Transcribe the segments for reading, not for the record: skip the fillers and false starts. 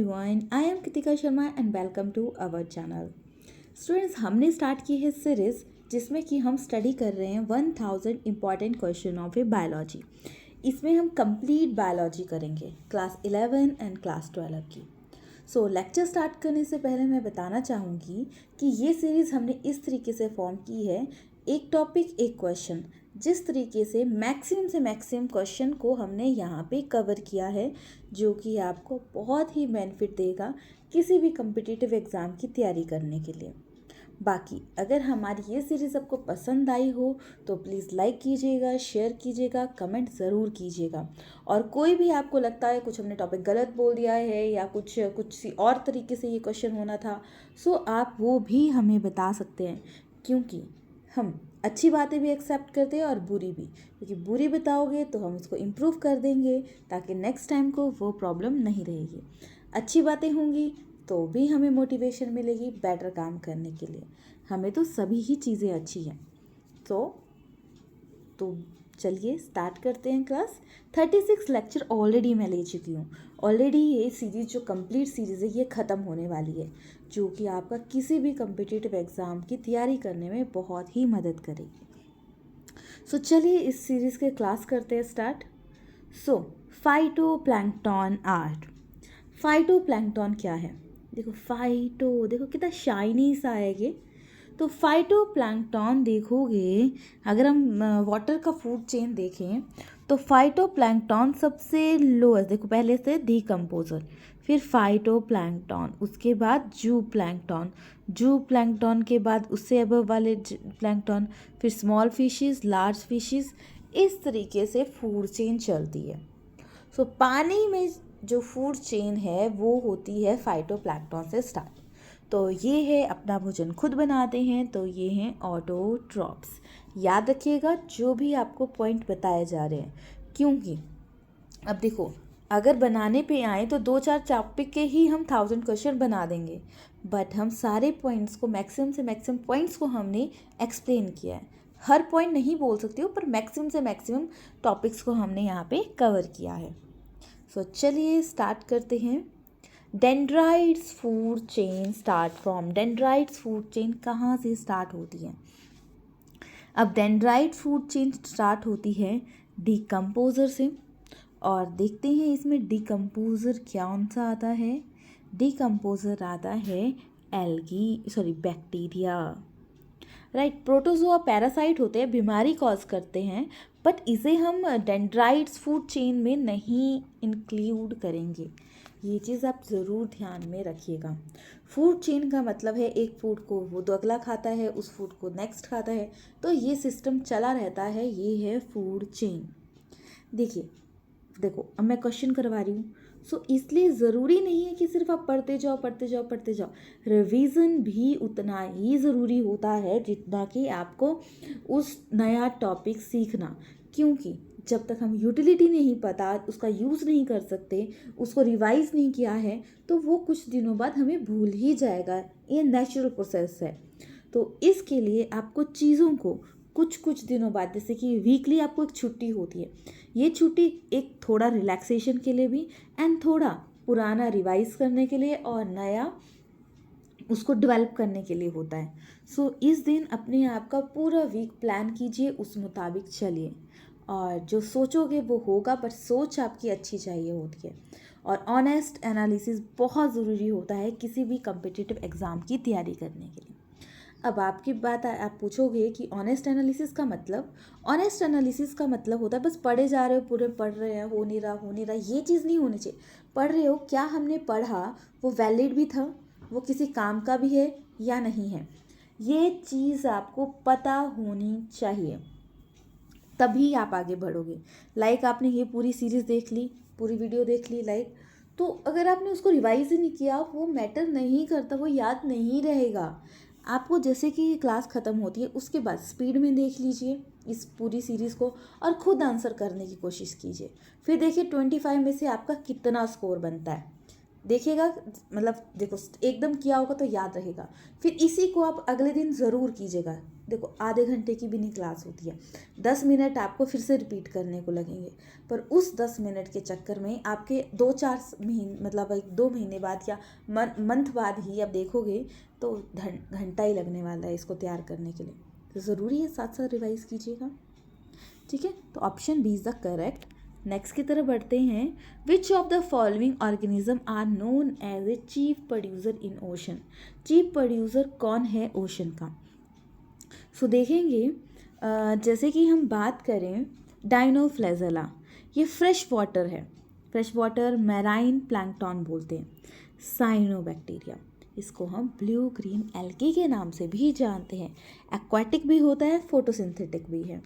everyone, I am Kritika Sharma and welcome to our channel. Students, हमने start की है series जिसमें कि हम स्टडी कर रहे हैं 1000 important question of A biology. इसमें हम कंप्लीट बायोलॉजी करेंगे क्लास 11 एंड क्लास 12 की। लेक्चर स्टार्ट करने से पहले मैं बताना चाहूँगी कि ये सीरीज़ हमने इस तरीके से फॉर्म की है, एक टॉपिक एक क्वेश्चन, जिस तरीके से मैक्सिमम क्वेश्चन को हमने यहाँ पे कवर किया है, जो कि आपको बहुत ही बेनिफिट देगा किसी भी कम्पिटिटिव एग्ज़ाम की तैयारी करने के लिए। बाकी अगर हमारी ये सीरीज़ आपको पसंद आई हो तो प्लीज़ लाइक कीजिएगा, शेयर कीजिएगा, कमेंट ज़रूर कीजिएगा। और कोई भी आपको लगता है कुछ हमने टॉपिक गलत बोल दिया है या कुछ सी और तरीके से ये क्वेश्चन होना था, आप वो भी हमें बता सकते हैं, क्योंकि हम अच्छी बातें भी एक्सेप्ट करते हैं और बुरी भी, क्योंकि बुरी बताओगे तो हम उसको इम्प्रूव कर देंगे ताकि नेक्स्ट टाइम को वो प्रॉब्लम नहीं रहेगी। अच्छी बातें होंगी तो भी हमें मोटिवेशन मिलेगी बेटर काम करने के लिए। हमें तो सभी ही चीज़ें अच्छी हैं। तो चलिए स्टार्ट करते हैं। क्लास 36 लेक्चर ऑलरेडी मैं ले चुकी हूँ। ऑलरेडी ये सीरीज़ जो कंप्लीट सीरीज़ है ये ख़त्म होने वाली है, जो कि आपका किसी भी कम्पिटिटिव एग्ज़ाम की तैयारी करने में बहुत ही मदद करेगी। चलिए इस सीरीज़ के क्लास करते हैं स्टार्ट। Phytoplankton art. फाइटोप्लैंक्टन क्या है? देखो कितना शाइनी सा है ये। तो फाइटोप्लैंक्टन देखोगे, अगर हम वाटर का फूड चेन देखें तो फाइटोप्लैंक्टन सबसे लोएस्ट, देखो पहले से डीकम्पोजर, फिर फाइटोप्लैंक्टन, उसके बाद जू प्लैंक्टन के बाद उससे अबव वाले प्लैंक्टन, फिर स्मॉल फिशेस, लार्ज फिशेस, इस तरीके से फूड चेन चलती है। पानी में जो फूड चेन है वो होती है फाइटोप्लैंक्टन से स्टार्ट। तो ये है अपना भोजन खुद बनाते हैं, तो ये हैं ऑटोट्रॉप्स। याद रखिएगा जो भी आपको पॉइंट बताए जा रहे हैं, क्योंकि अब देखो अगर बनाने पे आए तो 2-4 टॉपिक के ही हम 1000 क्वेश्चन बना देंगे, बट हम सारे पॉइंट्स को मैक्सिमम से मैक्सिमम पॉइंट्स को हमने एक्सप्लेन किया है। हर पॉइंट नहीं बोल सकती हूँ, पर मैक्सिमम से मैक्सिमम टॉपिक्स को हमने यहाँ पे कवर किया है। चलिए स्टार्ट करते हैं। Dendrites food chain start from. Dendrites food chain कहाँ से स्टार्ट होती है? अब डेंड्राइट फूड चेन स्टार्ट होती है डीकम्पोजर से, और देखते हैं इसमें डीकम्पोजर कौन सा आता है। डीकम्पोजर आता है बैक्टीरिया, राइट। प्रोटोजोआ पैरासाइट होते हैं, बीमारी कॉज करते हैं, बट इसे हम डेंड्राइट्स फूड चेन में नहीं इंक्लूड करेंगे। ये चीज़ आप ज़रूर ध्यान में रखिएगा। फूड चेन का मतलब है एक फूड को वो तो अगला खाता है, उस फूड को नेक्स्ट खाता है, तो ये सिस्टम चला रहता है, ये है फूड चेन। देखो अब मैं क्वेश्चन करवा रही हूँ, इसलिए ज़रूरी नहीं है कि सिर्फ आप पढ़ते जाओ। रिवीजन भी उतना ही ज़रूरी होता है जितना कि आपको उस नया टॉपिक सीखना, क्योंकि जब तक हम यूटिलिटी नहीं पता, उसका यूज़ नहीं कर सकते, उसको रिवाइज नहीं किया है, तो वो कुछ दिनों बाद हमें भूल ही जाएगा। ये नेचुरल प्रोसेस है। तो इसके लिए आपको चीज़ों को कुछ दिनों बाद, जैसे कि वीकली आपको एक छुट्टी होती है, ये छुट्टी एक थोड़ा रिलैक्सेशन के लिए भी एंड थोड़ा पुराना रिवाइज करने के लिए और नया उसको डेवलप करने के लिए होता है। इस दिन अपने आप का पूरा वीक प्लान कीजिए, उस मुताबिक चलिए, और जो सोचोगे वो होगा, पर सोच आपकी अच्छी चाहिए होती है। और ऑनेस्ट एनालिसिस बहुत ज़रूरी होता है किसी भी कम्पिटिटिव एग्ज़ाम की तैयारी करने के लिए। अब आपकी बात आप पूछोगे कि ऑनेस्ट एनालिसिस का मतलब? ऑनेस्ट एनालिसिस का मतलब होता है बस पढ़े जा रहे हो, पूरे पढ़ रहे हैं, हो नहीं रहा, ये चीज़ नहीं होनी चाहिए। पढ़ रहे हो, क्या हमने पढ़ा वो वैलिड भी था, वो किसी काम का भी है या नहीं है, ये चीज़ आपको पता होनी चाहिए, तभी आप आगे बढ़ोगे। लाइक आपने ये पूरी सीरीज़ देख ली, पूरी वीडियो देख ली, लाइक, तो अगर आपने उसको रिवाइज ही नहीं किया, वो मैटर नहीं करता, वो याद नहीं रहेगा आपको। जैसे कि ये क्लास ख़त्म होती है उसके बाद स्पीड में देख लीजिए इस पूरी सीरीज़ को और ख़ुद आंसर करने की कोशिश कीजिए, फिर देखिए 25 में से आपका कितना स्कोर बनता है। देखिएगा, मतलब देखो एकदम किया होगा तो याद रहेगा, फिर इसी को आप अगले दिन ज़रूर कीजिएगा। देखो आधे घंटे की भी नहीं क्लास होती है, 10 मिनट आपको फिर से रिपीट करने को लगेंगे, पर उस 10 मिनट के चक्कर में आपके 2-4 महीने, मतलब 1-2 महीने बाद या मंथ बाद ही आप देखोगे तो घंटा ही लगने वाला है इसको तैयार करने के लिए। तो ज़रूरी है साथ साथ रिवाइज़ कीजिएगा, ठीक है। तो option B is the correct. Next की तरफ बढ़ते हैं। Which of the following organism are known as a chief producer in ocean. Chief producer कौन है ओशन का? सो देखेंगे, जैसे कि हम बात करें डाइनोफ्लेजेला, ये फ्रेश वाटर है, फ्रेश वाटर मैराइन प्लैंकटन बोलते हैं। साइनोबैक्टीरिया, इसको हम ब्लू ग्रीन एल्गी के नाम से भी जानते हैं। एक्वाटिक भी होता है, फोटोसिंथेटिक भी है।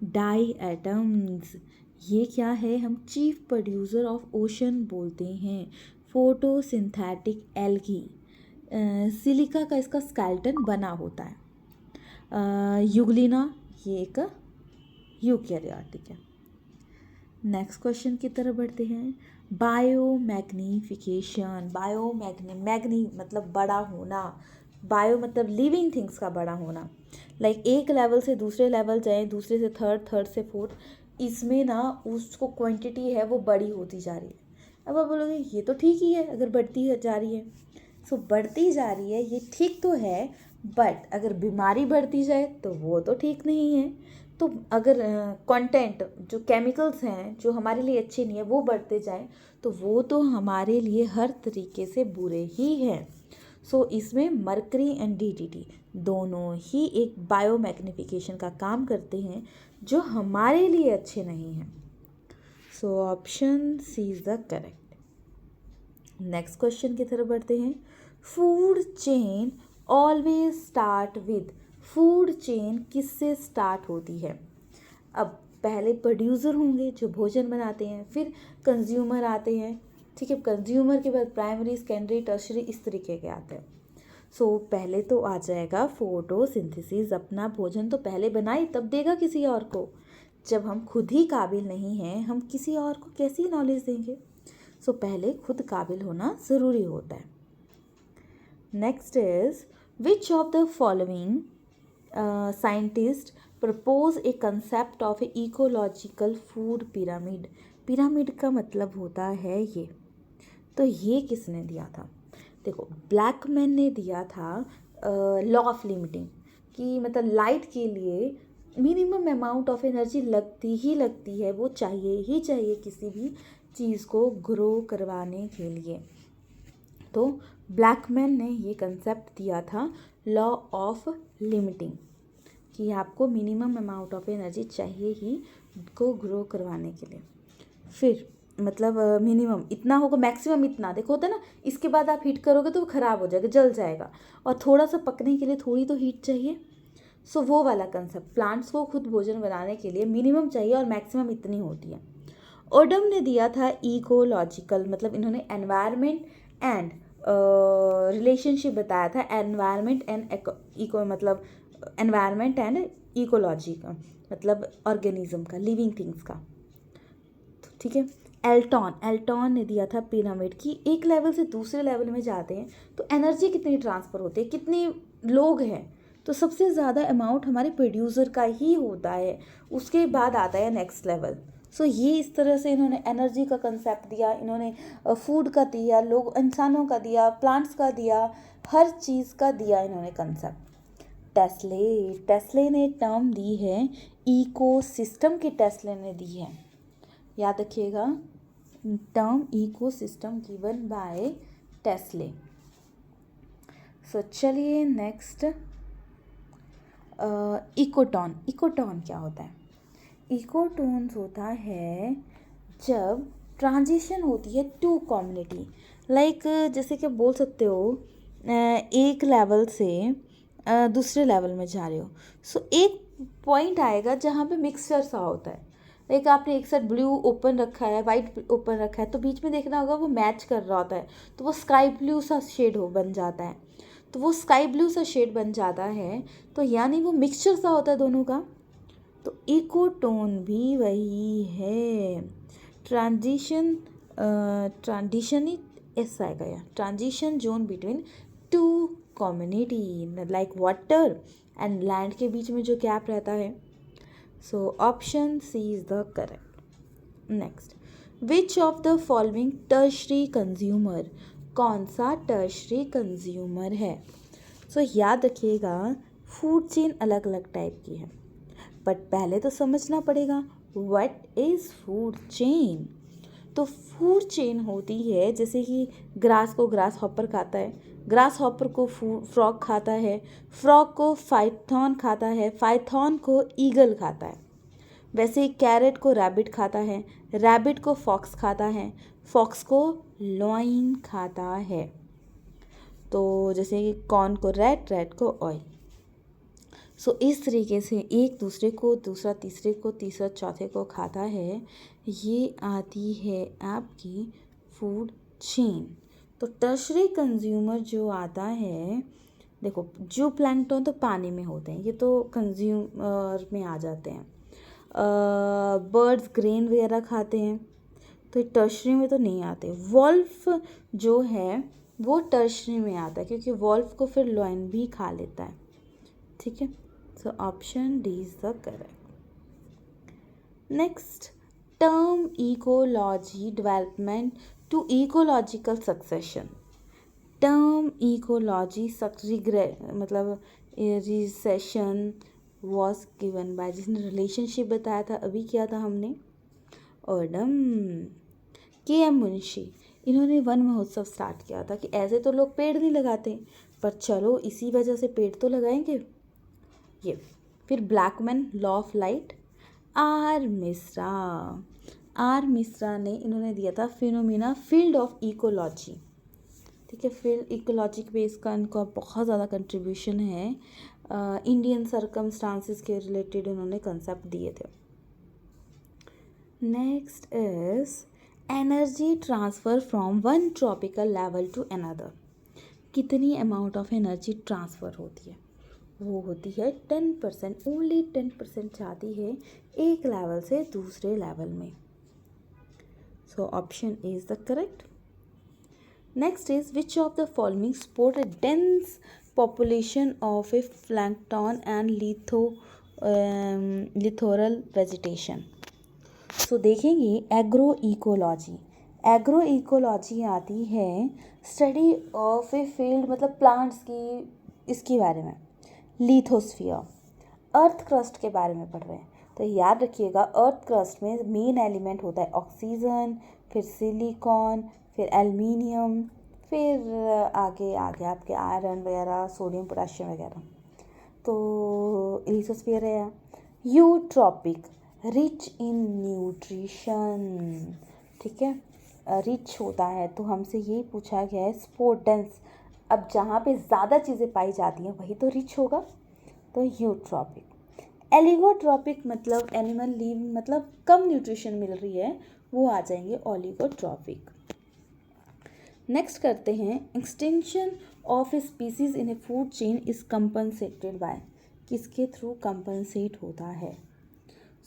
डाई एटम्स, ये क्या है? हम चीफ प्रोड्यूसर ऑफ ओशन बोलते हैं। फोटोसिंथेटिक एल्गी, सिलिका का इसका स्केलेटन बना होता है। युगलिना, ये एक यूकैरियोटिक है। नेक्स्ट क्वेश्चन की तरफ बढ़ते हैं। बायोमैग्निफिकेशन, मैग्नी मतलब बड़ा होना, बायो मतलब लिविंग थिंग्स का बड़ा होना। लाइक एक लेवल से दूसरे लेवल जाए, दूसरे से थर्ड, थर्ड से फोर्थ, इसमें ना उसको क्वांटिटी है वो बड़ी होती जा रही है। अब आप बोलोगे ये तो ठीक ही है अगर बढ़ती जा रही है। सो बढ़ती जा रही है ये ठीक तो है, बट अगर बीमारी बढ़ती जाए तो वो तो ठीक नहीं है। तो अगर कंटेंट जो केमिकल्स हैं जो हमारे लिए अच्छे नहीं है वो बढ़ते जाएं तो वो तो हमारे लिए हर तरीके से बुरे ही हैं। सो इसमें मरकरी एंड डीडीटी दोनों ही एक बायोमैग्निफिकेशन का काम करते हैं जो हमारे लिए अच्छे नहीं हैं। So option C is the correct. Next question की तरफ बढ़ते हैं। Food chain always start with, food chain किससे स्टार्ट होती है? अब पहले प्रोड्यूसर होंगे जो भोजन बनाते हैं, फिर कंज्यूमर आते हैं, ठीक है। कंज्यूमर के बाद प्राइमरी, सेकेंडरी, टर्शरी, इस तरीके के आते हैं। सो पहले तो आ जाएगा फोटोसिंथेसिस, अपना भोजन तो पहले बनाए तब देगा किसी और को। जब हम खुद ही काबिल नहीं हैं, हम किसी और को कैसी नॉलेज देंगे? सो पहले खुद काबिल होना ज़रूरी होता है। Next is which of the following scientist propose A concept of A ecological food pyramid. Pyramid का मतलब होता है ये, तो ये किसने दिया था? देखो ब्लैकमैन ने दिया था लॉ ऑफ लिमिटिंग, कि मतलब लाइट के लिए मिनिमम अमाउंट ऑफ एनर्जी लगती है, वो चाहिए ही चाहिए किसी भी चीज़ को ग्रो करवाने के लिए। तो ब्लैकमैन ने ये कंसेप्ट दिया था लॉ ऑफ लिमिटिंग, कि आपको मिनिमम अमाउंट ऑफ एनर्जी चाहिए ही को ग्रो करवाने के लिए। फिर मतलब मिनिमम इतना होगा, मैक्सिमम इतना, देखो होता है ना, इसके बाद आप हीट करोगे तो वो ख़राब हो जाएगा, जल जाएगा, और थोड़ा सा पकने के लिए थोड़ी तो हीट चाहिए। सो वो वाला कंसेप्ट, प्लांट्स को खुद भोजन बनाने के लिए मिनिमम चाहिए और मैक्सिमम इतनी होती है। ओडम ने दिया था इकोलॉजिकल, मतलब इन्होंने एनवायरनमेंट एंड रिलेशनशिप बताया था, एनवायरनमेंट एंड इको, मतलब एनवायरनमेंट एंड इकोलॉजी का, मतलब ऑर्गेनिज्म का, लिविंग थिंग्स का, ठीक है। एल्टॉन ने दिया था पिरामिड, की एक लेवल से दूसरे लेवल में जाते हैं तो एनर्जी कितनी ट्रांसफ़र होती है, कितने लोग हैं, तो सबसे ज़्यादा अमाउंट हमारे प्रोड्यूसर का ही होता है, उसके बाद आता है नेक्स्ट लेवल। सो ये इस तरह से इन्होंने एनर्जी का कंसेप्ट दिया, इन्होंने फूड का दिया, लोग इंसानों का दिया, प्लांट्स का दिया, हर चीज़ का दिया इन्होंने कंसेप्ट। टेस्ले ने टर्म दी है इकोसिस्टम की, टेस्ले ने दी है, याद रखिएगा, टर्म इकोसिस्टम गिवन बाय टेस्ले। सो चलिए नेक्स्ट, इकोटॉन क्या होता है? इकोटोन्स होता है जब ट्रांजिशन होती है टू कम्युनिटी, लाइक जैसे कि बोल सकते हो एक लेवल से दूसरे लेवल में जा रहे हो। सो एक पॉइंट आएगा जहाँ पे मिक्सचर सा होता है, लाइक आपने एक साइड ब्लू ओपन रखा है, वाइट ओपन रखा है, तो बीच में देखना होगा वो मैच कर रहा होता है, तो वो स्काई ब्लू सा शेड बन जाता है, तो वो स्काई ब्लू सा शेड बन जाता है, तो यानी वो मिक्सचर सा होता है दोनों का। तो इकोटोन भी वही है, ट्रांजिशनी एस आएगा यहाँ, transition zone between two community, like water and land के बीच में जो गैप रहता है. So option C is the correct. Next, which of the following tertiary consumer, कौन सा टर्शरी कंज्यूमर है. सो याद रखिएगा फूड चेन अलग अलग टाइप की है, बट पहले तो समझना पड़ेगा व्हाट इज फूड चेन. तो फूड चेन होती है जैसे कि ग्रास को ग्रास हॉपर खाता है, ग्रास हॉपर को फ्रॉग खाता है, फ्रॉग को फाइथॉन खाता है, फाइथॉन को ईगल खाता है. वैसे ही कैरेट को रैबिट खाता है, रैबिट को फॉक्स खाता है, फॉक्स को लॉइन खाता है. तो जैसे कि कॉर्न को रैट, रैट को ऑयल. सो इस तरीके से एक दूसरे को, दूसरा तीसरे को, तीसरा चौथे को खाता है. ये आती है आपकी फूड चेन. तो टर्शरी कंज्यूमर जो आता है, देखो जो प्लैंकटन तो पानी में होते हैं, ये तो कंज्यूमर में आ जाते हैं. बर्ड्स ग्रेन वगैरह खाते हैं, तो ये टर्शरी में तो नहीं आते. वॉल्फ जो है वो टर्शरी में आता है, क्योंकि वॉल्फ को फिर लॉयन भी खा लेता है. ठीक है, so option D is the correct. Next, term ecology development to ecological succession. Term ecology मतलब रिसेशन वॉज गिवन बाय, जिसने रिलेशनशिप बताया था अभी किया था हमने, ओडम के.एम. मुंशी. इन्होंने वन महोत्सव स्टार्ट किया था कि ऐसे तो लोग पेड़ नहीं लगाते, पर चलो इसी वजह से पेड़ तो लगाएंगे. ये फिर Blackman, law of light, R Mishra ने इन्होंने दिया था फिनोमिना फील्ड ऑफ इकोलॉजी. ठीक है, फील्ड इकोलॉजी पे इसका इनका बहुत ज़्यादा कंट्रीब्यूशन है. इंडियन सर्कमस्टांसिस के रिलेटेड इन्होंने कंसेप्ट दिए थे. Next is energy transfer from one tropical level to another. कितनी अमाउंट ऑफ एनर्जी ट्रांसफ़र होती है, वो होती है 10%. ओनली 10% जाती है एक लेवल से दूसरे लेवल में. So option A is the correct. Next is which of the following support a dense population of a plankton and littoral vegetation. So देखेंगे एग्रो इकोलॉजी. एग्रो इकोलॉजी आती है स्टडी ऑफ ए फील्ड, मतलब plants की, इसके बारे में. Lithosphere, earth crust के बारे में पढ़ रहे हैं, तो याद रखिएगा अर्थ क्रस्ट में मेन एलिमेंट होता है ऑक्सीजन, फिर सिलिकॉन, फिर एल्युमिनियम, फिर आगे आगे आपके आयरन वगैरह, सोडियम, पोटेशियम वगैरह. तो लिथोस्फीयर है. यूट्रॉपिक, रिच इन न्यूट्रिशन. ठीक है, रिच होता है, तो हमसे यही पूछा गया है. स्पोर्ट डेंस, अब जहाँ पे ज़्यादा चीज़ें पाई जाती हैं वही तो रिच होगा, तो यूट्रॉपिक. एलिगोट्रॉपिक मतलब एनिमल लिव, मतलब कम न्यूट्रिशन मिल रही है, वो आ जाएंगे ओलिगोट्रॉपिक. नेक्स्ट करते हैं, extension of a species in a food chain is compensated by. किसके थ्रू कंपनसेट होता है.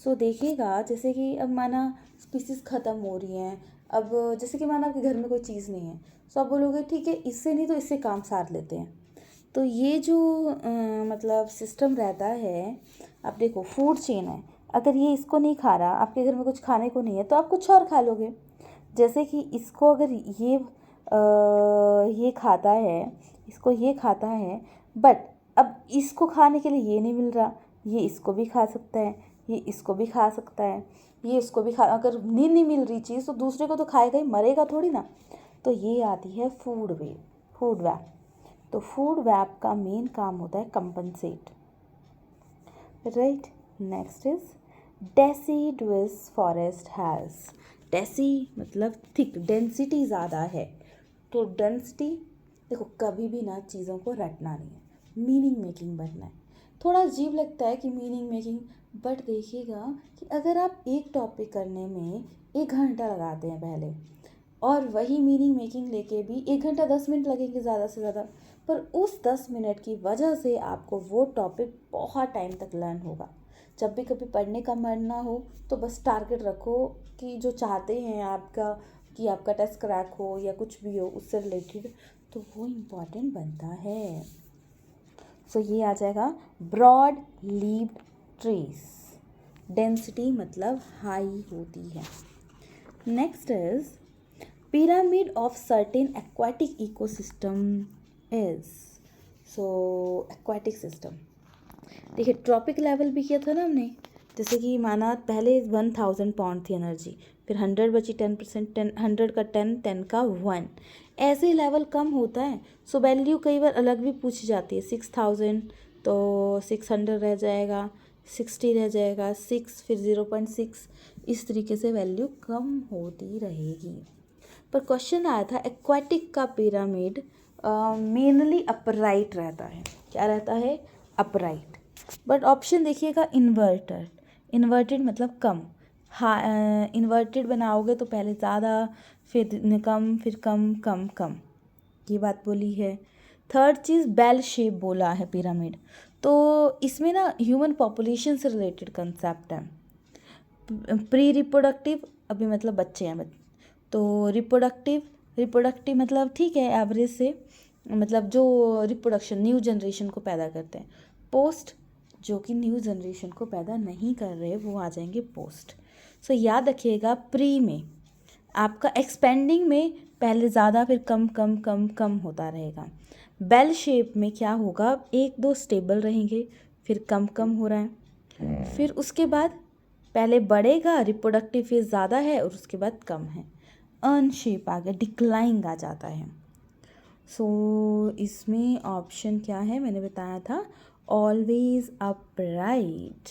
सो देखिएगा जैसे कि अब माना स्पीसीज ख़त्म हो रही हैं, अब जैसे कि माना आपके घर में कोई चीज़ नहीं है, तो आप बोलोगे ठीक है इससे नहीं तो इससे काम सार लेते हैं. तो ये जो मतलब सिस्टम रहता है, आप देखो फूड चेन है, अगर ये इसको नहीं खा रहा, आपके घर में कुछ खाने को नहीं है, तो आप कुछ और खा लोगे. जैसे कि इसको अगर ये खाता है, इसको ये खाता है, बट अब इसको खाने के लिए ये नहीं मिल रहा, ये इसको भी खा सकता है, ये इसको भी खा सकता है, ये इसको भी खा. अगर नहीं मिल रही चीज़ तो दूसरे को तो खाएगा ही, मरेगा थोड़ी ना. तो ये आती है फूड वेब. तो फूड वेब का मेन काम होता है compensate. Right. Next is deciduous forest has. डेसी मतलब थिक, डेंसिटी ज़्यादा है. तो डेंसिटी देखो, कभी भी ना चीज़ों को रटना नहीं है, मीनिंग मेकिंग बनना है. थोड़ा अजीब लगता है कि मीनिंग मेकिंग, बट देखिएगा कि अगर आप एक टॉपिक करने में 1 घंटा लगाते हैं पहले, और वही मीनिंग मेकिंग लेके भी 1 घंटा 10 मिनट लगेंगे ज़्यादा से ज़्यादा, पर उस 10 मिनट की वजह से आपको वो टॉपिक बहुत टाइम तक लर्न होगा. जब भी कभी पढ़ने का मन ना हो तो बस टारगेट रखो कि जो चाहते हैं आपका कि आपका टेस्ट क्रैक हो या कुछ भी हो उससे रिलेटेड, तो वो इम्पॉर्टेंट बनता है। सो ये आ जाएगा ब्रॉड लीव्ड ट्रीज, डेंसिटी मतलब हाई होती है। Next is pyramid of certain aquatic ecosystem is, so aquatic system, देखिए ट्रॉपिक लेवल भी किया था ना हमने, जैसे कि माना पहले 1000 पाउंड थी एनर्जी, फिर 100 बची 10%, 100 का 10, 10 का 1, ऐसे लेवल कम होता है। सो वैल्यू कई बार अलग भी पूछी जाती है, 6000 तो 600 रह जाएगा, 60 रह जाएगा, 6 फिर 0.6, इस तरीके से वैल्यू कम होती रहेगी। पर क्वेश्चन आया था एक्वाटिक का पिरामिड मेनली अपराइट रहता है, क्या रहता है, अपराइट। बट ऑप्शन देखिएगा इन्वर्टेड, इन्वर्टेड मतलब कम, हाँ इन्वर्टेड बनाओगे तो पहले ज़्यादा फिर कम फिर कम कम कम, ये बात बोली है। थर्ड चीज़ बेल शेप बोला है पिरामिड, तो इसमें ना ह्यूमन पॉपुलेशन से रिलेटेड कंसेप्ट है। प्री रिप्रोडक्टिव अभी मतलब बच्चे हैं, तो रिप्रोडक्टिव मतलब ठीक है एवरेज से, मतलब जो रिप्रोडक्शन न्यू जनरेशन को पैदा करते हैं। पोस्ट जो कि न्यू जनरेशन को पैदा नहीं कर रहे वो आ जाएंगे पोस्ट। सो याद रखिएगा प्री में आपका एक्सपेंडिंग में पहले ज़्यादा फिर कम कम कम कम होता रहेगा। बेल शेप में क्या होगा, एक दो स्टेबल रहेंगे फिर कम कम हो रहा है, फिर उसके बाद पहले बढ़ेगा, रिप्रोडक्टिव फेज ज़्यादा है और उसके बाद कम है। अर्न शेप आ गया, डिक्लाइन आ जाता है। सो इसमें ऑप्शन क्या है, मैंने बताया था always upright.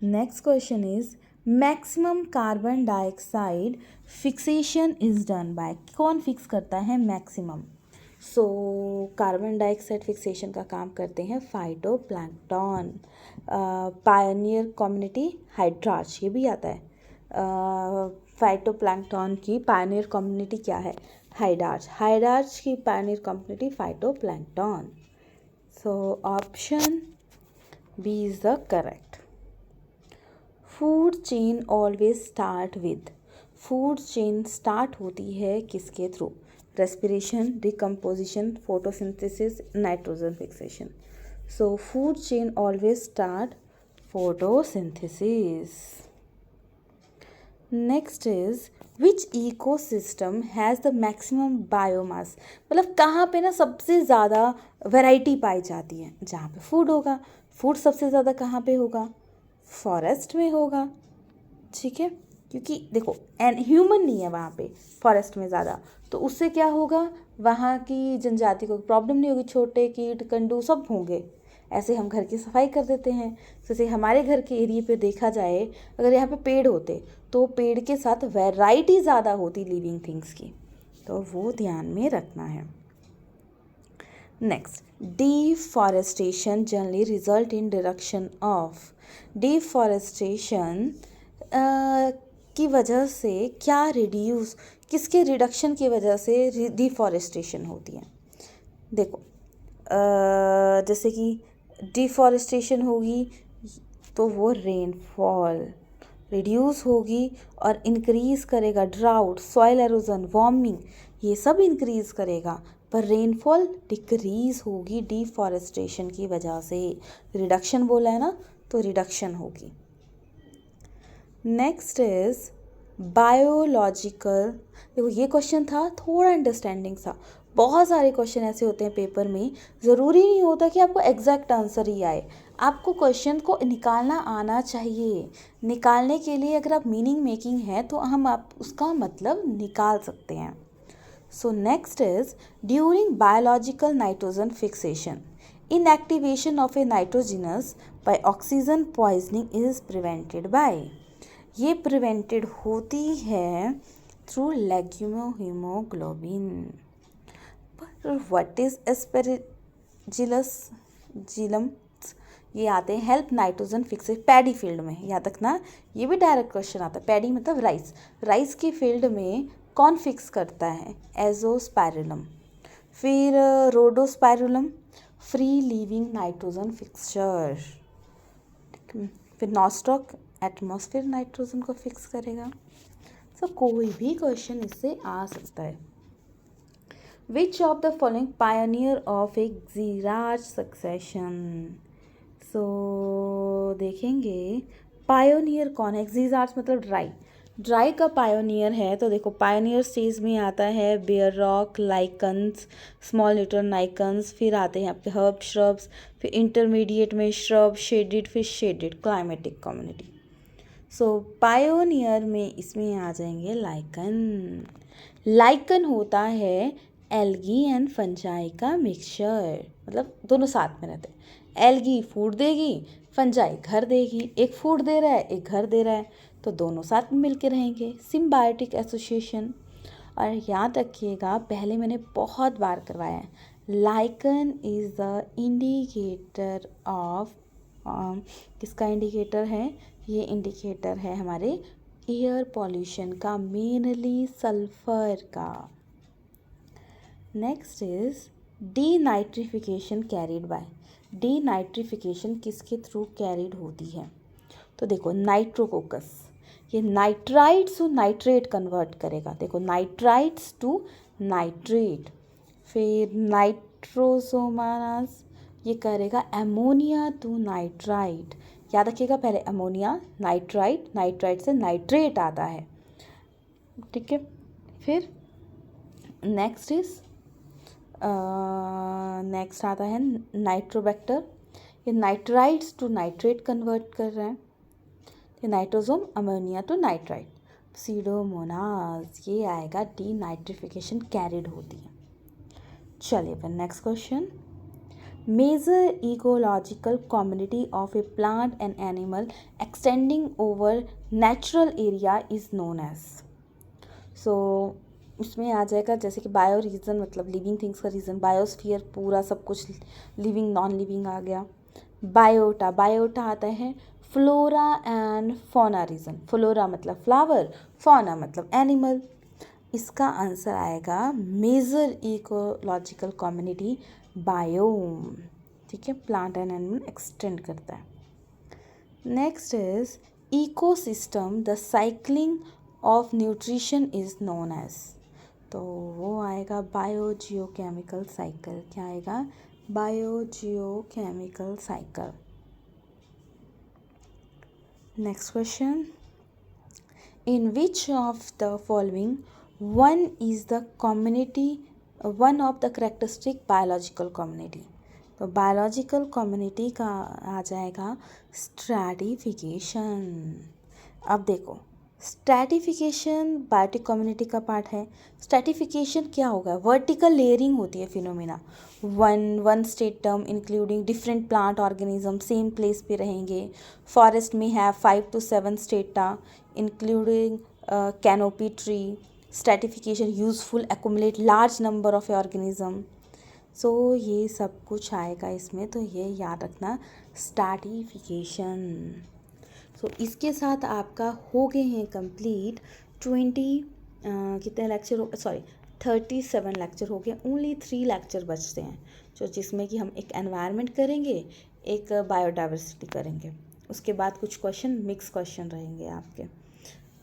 Next question is maximum carbon dioxide fixation is done by, कौन फिक्स करता है maximum. So carbon dioxide fixation का काम करते हैं फाइटोप्लैंक्टन, पायनियर कम्युनिटी हाइड्रार्च, ये भी आता है। फाइटोप्लैंक्टन की पायनियर कम्युनिटी क्या है, हाइड्रार्च, हाइड्रार्च की pioneer community phytoplankton. So option B is the correct. Food chain always start with, food chain start होती है किसके through, respiration, decomposition, photosynthesis, nitrogen fixation. So food chain always start photosynthesis. Next is which ecosystem has the maximum biomass, मतलब कहाँ पे ना सबसे ज़्यादा variety पाई जाती है, जहाँ पे फूड होगा, फूड सबसे ज़्यादा कहाँ पे होगा, फॉरेस्ट में होगा, ठीक है, क्योंकि देखो ह्यूमन नहीं है वहाँ पे फॉरेस्ट में ज़्यादा, तो उससे क्या होगा, वहाँ की जनजाति को प्रॉब्लम नहीं होगी, छोटे कीट कंडू सब होंगे। ऐसे हम घर की सफाई कर देते हैं, जैसे हमारे घर के एरिया पे देखा जाए, अगर यहाँ पे पेड़ होते तो पेड़ के साथ वैरायटी ज़्यादा होती लिविंग थिंग्स की, तो वो ध्यान में रखना है। Next, deforestation generally result in reduction of, deforestation की वजह से क्या रिड्यूस, किसके रिडक्शन की वजह से डिफॉरेस्टेशन होती है। देखो जैसे कि डिफॉरेस्टेशन होगी तो वो रेनफॉल रिड्यूस होगी और इंक्रीज़ करेगा, ड्राउट, सॉइल एरोजन, वार्मिंग, ये सब इंक्रीज़ करेगा, पर रेनफॉल डिक्रीज़ होगी डिफॉरेस्टेशन की वजह से। रिडक्शन बोला है ना, तो रिडक्शन होगी। नेक्स्ट इज बायोलॉजिकल, देखो ये क्वेश्चन था थोड़ा अंडरस्टैंडिंग सा, बहुत सारे क्वेश्चन ऐसे होते हैं पेपर में, ज़रूरी नहीं होता कि आपको एग्जैक्ट आंसर ही आए, आपको क्वेश्चन को निकालना आना चाहिए। निकालने के लिए अगर आप मीनिंग मेकिंग है तो हम आप उसका मतलब निकाल सकते हैं। So next is during biological nitrogen fixation inactivation of A nitrogenous by oxygen poisoning is prevented by, ये प्रिवेंटेड होती है थ्रू लेग्यूमोहीमोग्लोबिन। पर व्हाट इज एस्पेरिजिलस जिलम, ये आते हैं help nitrogen fix paddy field में, याद रखना ये भी डायरेक्ट क्वेश्चन आता है। पैडी मतलब राइस, राइस की फील्ड में कौन फिक्स करता है, एजोस्पाइरुलम, फिर Rhodospirillum, free living nitrogen fixture, फिर नॉस्टॉक एटमॉस्फेयर नाइट्रोजन को फिक्स करेगा। सो कोई भी क्वेश्चन इससे आ सकता है। Which of the following pioneer of a xerarch succession. So देखेंगे पायोनियर कौन है। जीराज मतलब ड्राई का पायोनियर है। तो देखो पायोनियर स्टेज में आता है bare rock, lichens, small neutron lichens, फिर आते हैं आपके हर्ब श्रब्स, फिर इंटरमीडिएट में श्रब, शेडेड, फिर shaded climatic community. So pioneer में इसमें आ जाएंगे लाइकन। लाइकन होता है एल्गी एंड फंजाई का मिक्सचर, मतलब दोनों साथ में रहते हैं। एल्गी फूड देगी, फंजाई घर देगी। एक फूड दे रहा है, एक घर दे रहा है, तो दोनों साथ में मिलके रहेंगे, सिम्बायोटिक एसोसिएशन। और याद रखिएगा पहले मैंने बहुत बार करवाया है, lichen is the indicator of किसका इंडिकेटर है, ये इंडिकेटर है हमारे एयर पॉल्यूशन का, मेनली सल्फर का। Next is denitrification carried by. Denitrification किसके थ्रू कैरिड होती है, तो देखो नाइट्रोकोकस, ये नाइट्राइट्स टू नाइट्रेट कन्वर्ट करेगा। देखो नाइट्राइट्स टू नाइट्रेट। फिर नाइट्रोसोमानास ये करेगा एमोनिया टू नाइट्राइट। याद रखिएगा पहले अमोनिया, नाइट्राइट, नाइट्राइट से नाइट्रेट आता है, ठीक है। फिर नेक्स्ट आता है नाइट्रोबैक्टर, ये नाइट्राइट्स टू नाइट्रेट कन्वर्ट कर रहे हैं। ये Nitrosomonas ammonia to nitrite. Pseudomonas ये आएगा डीनाइट्रिफिकेशन कैरिड होती है। चलिए फिर next question. Major ecological community of a plant and animal extending over natural area is known as. So इसमें आ जाएगा जैसे कि बायो रीजन मतलब लिविंग थिंग्स का रीजन, बायोस्फीयर पूरा सब कुछ लिविंग नॉन लिविंग आ गया। बायोटा, बायोटा आता है flora and fauna region. Flora मतलब फ्लावर, फौना मतलब एनिमल। इसका आंसर आएगा मेजर इकोलॉजिकल कम्युनिटी बायोम, ठीक है। प्लांट एंड एनिमल एक्सटेंड करता है। Next is ecosystem the cycling of nutrition is known as. तो वो आएगा बायोजियोकेमिकल साइकिल। क्या आएगा, biogeochemical cycle. Next question, in which of the following one is the community one of the characteristic biological community. तो biological community का आ जाएगा stratification. अब देखो स्ट्रैटिफिकेशन बायोटिक कम्युनिटी का पार्ट है। स्ट्रैटिफिकेशन क्या होगा, वर्टिकल लेयरिंग होती है phenomena. One state term including different plant organism same place पे रहेंगे। फॉरेस्ट में है 5 to 7 strata including canopy tree. Stratification useful accumulate large number of organism. So ये सब कुछ आएगा इसमें, तो ये याद रखना स्ट्रैटिफिकेशन। सो इसके साथ आपका हो गए हैं कंप्लीट 20 कितने लेक्चर हो, सॉरी 37 लेक्चर हो गए। ओनली 3 लेक्चर बचते हैं जो जिसमें कि हम एक एनवायरनमेंट करेंगे, एक बायोडाइवर्सिटी करेंगे। उसके बाद कुछ क्वेश्चन मिक्स क्वेश्चन रहेंगे आपके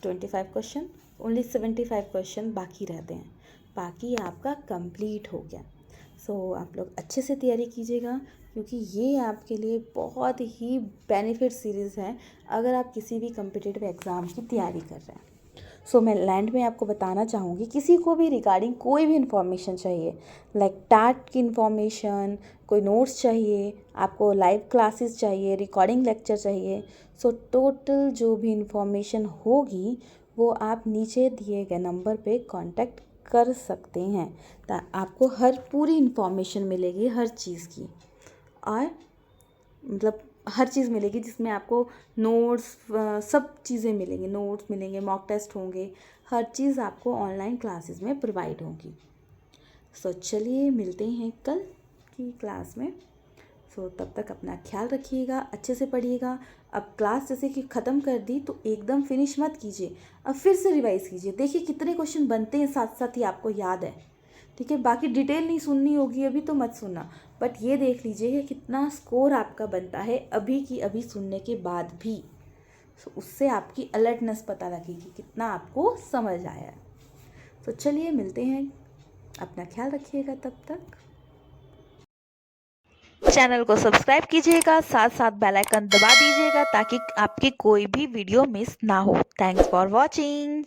25 क्वेश्चन, ओनली 75 क्वेश्चन बाकी रहते हैं। बाकी आपका कंप्लीट हो गया। सो आप लोग अच्छे से तैयारी कीजिएगा क्योंकि ये आपके लिए बहुत ही बेनिफिट सीरीज़ है अगर आप किसी भी कम्पिटिटिव एग्ज़ाम की तैयारी कर रहे हैं। सो मैं लैंड में आपको बताना चाहूँगी किसी को भी रिगार्डिंग कोई भी इन्फॉर्मेशन चाहिए, लाइक टैट की इन्फॉर्मेशन, कोई नोट्स चाहिए, आपको लाइव क्लासेस चाहिए, रिकॉर्डिंग लेक्चर चाहिए, सो टोटल जो भी इन्फॉर्मेशन होगी वो आप नीचे दिए गए नंबर पे कांटेक्ट कर सकते हैं। आपको हर पूरी इन्फॉर्मेशन मिलेगी हर चीज़ की, और मतलब हर चीज़ मिलेगी जिसमें आपको नोट्स सब चीज़ें मिलेंगी, नोट्स मिलेंगे, मॉक टेस्ट होंगे, हर चीज़ आपको ऑनलाइन क्लासेस में प्रोवाइड होगी। सो चलिए मिलते हैं कल की क्लास में। सो तब तक अपना ख्याल रखिएगा, अच्छे से पढ़िएगा। अब क्लास जैसे कि ख़त्म कर दी तो एकदम फिनिश मत कीजिए, अब फिर से रिवाइज़ कीजिए। देखिए कितने क्वेश्चन बनते हैं, साथ साथ ही आपको याद है, ठीक है। बाकी डिटेल नहीं सुननी होगी अभी तो मत सुनना, बट ये देख लीजिए कि कितना स्कोर आपका बनता है अभी की अभी सुनने के बाद भी। सो उससे आपकी अलर्टनेस पता लगेगी कितना आपको समझ आया है। तो चलिए मिलते हैं, अपना ख्याल रखिएगा तब तक। चैनल को सब्सक्राइब कीजिएगा, साथ साथ बेल आइकन दबा दीजिएगा ताकि आपकी कोई भी वीडियो मिस ना हो। Thanks for watching.